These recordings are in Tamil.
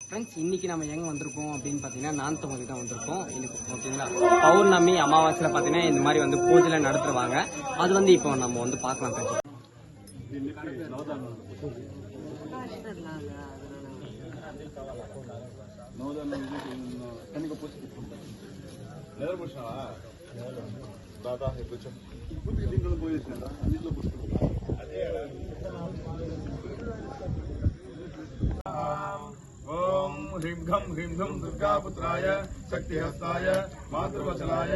ஃப்ரெண்ட்ஸ் இன்னைக்கு நம்ம எங்கே வந்திருக்கோம் அப்படின்னு பார்த்தீங்கன்னா நான்தொகுதி தான் வந்திருக்கோம் இன்னைக்கு. ஓகேங்களா, பௌர்ணமி அமாவாசையில் பார்த்தீங்கன்னா இந்த மாதிரி வந்து பூஜைலாம் நடத்துருவாங்க. அது வந்து இப்போ நம்ம வந்து பார்க்கலாம் ஃப்ரெண்ட்ஸ். ओम ह्रीं घं दुर्गापुत्राय शक्तिहस्ताय मातृवचनाय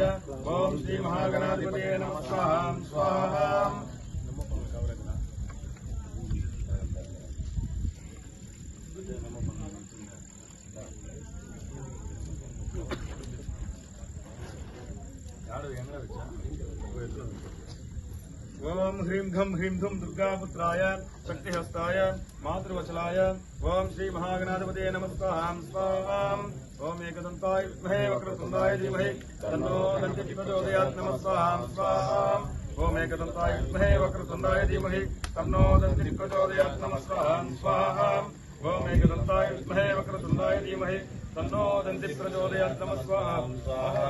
ओम श्री महागणाधिपतये नमः स्वाहा स्वाहा। ओम ह्रीं घं दुर्गापुत्राय शक्तिहस्ताय मातृवचलाय ओम श्री महागणाधिपतये नमः स्वाहा स्वाहा। ओम एकदन्ताय विद्महे वक्रतुण्डाय धीमहि तन्नो दन्ती प्रचोदयात् नमः स्वाहा स्वाहा। ओम एकदन्ताय विद्महे वक्रतुण्डाय धीमहि तन्नो दन्ती प्रचोदयात् नमः स्वाहा स्वाहा। ओम एकदन्ताय विद्महे वक्रतुण्डाय धीमहि तन्नो दन्ती प्रचोदयात् नमः स्वाहा स्वाहा।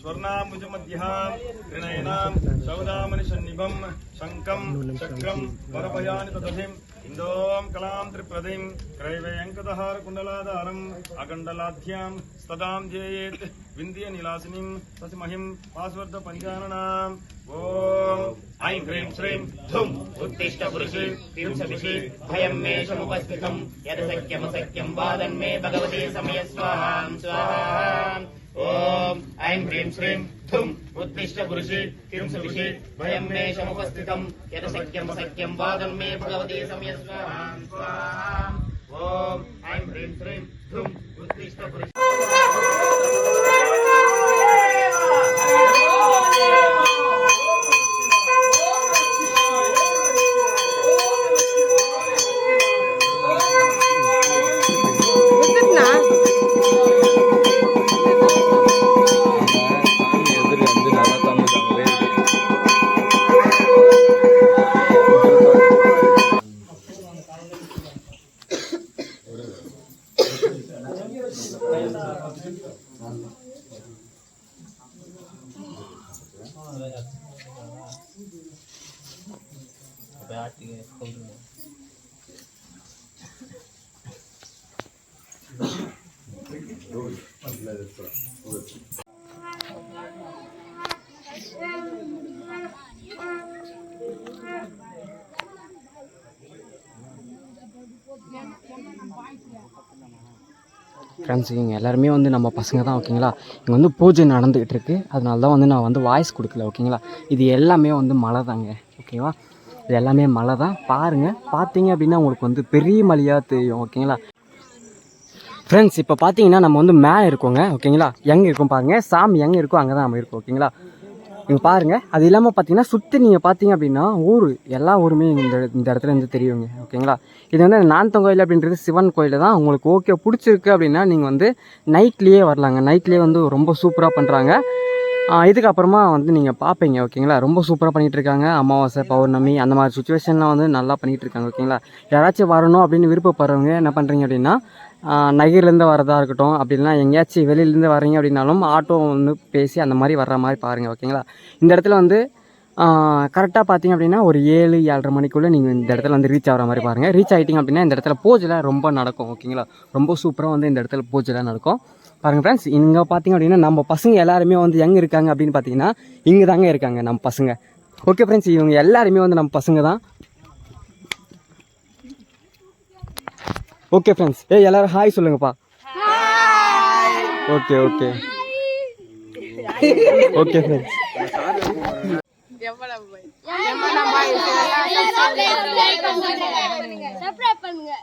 स्वर्णाम्बुजमध्यहां त्रिनयनां सौदामनिसन्निभं शङ्खं चक्रं वरभयानि तदधिं इन्दों कलां त्रिप्रदिं क्रैवयङ्कदहारकुण्डलाधारम् अकण्डलाध्यां स्तदां ध्येयेत् विन्ध्यनिलासिनीं तस्महिं पास्वर्धपञ्चाननाम्। ॐ ऐं ह्रीं श्रीं धुम् उत्तिष्ठ पुरुषे तिंसविषे भयं मे समुपस्थितं यदशक्यमशक्यं वादन्मे भगवते समय स्वाहा स्वाहा। ओम ऐं ह्रीं श्रीं धुम् उत्तिष्ठ पुरुषे तिंसविषे भयं मे समुपस्थितं यदशक्यमशक्यं वादन्मे भगवते समय स्वाहा स्वाहा। ओम ऐं ह्रीं श्रीं धुम् उत्तिष्ठ पुरुषे ஃப்ரெண்ட்ஸ் இவங்க எல்லாருமே வந்து நம்ம பசங்க தான். ஓகேங்களா, இங்கே வந்து பூஜை நடந்துக்கிட்டு இருக்குது. அதனால தான் வந்து நான் வந்து வாய்ஸ் கொடுக்கல. ஓகேங்களா, இது எல்லாமே வந்து மலை தாங்க. ஓகேவா, இது எல்லாமே மலை தான். பாருங்கள், பார்த்தீங்க அப்படின்னா உங்களுக்கு வந்து பெரிய மலையாக தெரியும். ஓகேங்களா ஃப்ரெண்ட்ஸ், இப்போ பார்த்தீங்கன்னா நம்ம வந்து மேலே இருக்கோங்க. ஓகேங்களா, எங்கே இருக்கும் பாருங்கள், சாமி எங்கே இருக்கோ அங்கே தான் நம்ம இருக்கோம். ஓகேங்களா, இங்கே பாருங்கள். அது இல்லாமல் பார்த்தீங்கன்னா சுற்றி நீங்கள் பார்த்தீங்க அப்படின்னா எல்லா ஊருமே இந்த இடத்துல இருந்து தெரியுங்க. ஓகேங்களா, இது வந்து நான்தொகுதி கோயில் அப்படின்றது சிவன் கோயில் தான். உங்களுக்கு ஓகே பிடிச்சிருக்கு அப்படின்னா நீங்கள் வந்து நைட்லேயே வரலாங்க. நைட்லேயே வந்து ரொம்ப சூப்பராக பண்ணுறாங்க. இதுக்கப்புறமா வந்து நீங்கள் பார்ப்பீங்க. ஓகேங்களா, ரொம்ப சூப்பராக பண்ணிகிட்டு இருக்காங்க. அமாவாசை பௌர்ணமி அந்த மாதிரி சுச்சுவேஷன்லாம் வந்து நல்லா பண்ணிகிட்டு இருக்காங்க. ஓகேங்களா, யாராச்சும் வரணும் அப்படின்னு விருப்பப்படுறவங்க என்ன பண்ணுறீங்க அப்படின்னா நகர்லேருந்து வரதா இருக்கட்டும், அப்படின்னா எங்கேயாச்சும் வெளியிலேருந்து வரீங்க அப்படின்னாலும் ஆட்டோ வந்து பேசி அந்த மாதிரி வர்ற மாதிரி பாருங்கள். ஓகேங்களா, இந்த இடத்துல வந்து கரெக்டாக பார்த்தீங்க அப்படின்னா ஒரு 7-7:30 மணிக்குள்ளே நீங்கள் இந்த இடத்துல வந்து ரீச் ஆகிற மாதிரி பாருங்கள். ரீச் ஆகிட்டிங்க அப்படின்னா இந்த இடத்துல பூஜைலாம் ரொம்ப நடக்கும். ஓகேங்களா, ரொம்ப சூப்பராக வந்து இந்த இடத்துல பூஜைலாம் நடக்கும். பாருங்கள் ஃப்ரெண்ட்ஸ், இங்கே பார்த்தீங்க அப்படின்னா நம்ம பசங்க எல்லாருமே வந்து எங்கே இருக்காங்க அப்படின்னு பார்த்தீங்கன்னா இங்கே தாங்க இருக்காங்க நம்ம பசங்க. ஓகே ஃப்ரெண்ட்ஸ், இவங்க எல்லாருமே வந்து நம்ம பசங்க தான். ஓகே ஃப்ரெண்ட்ஸ், எல்லாரும் ஹாய் சொல்லுங்கப்பா. Okay okay okay friends. Subscribe பண்ணுங்க.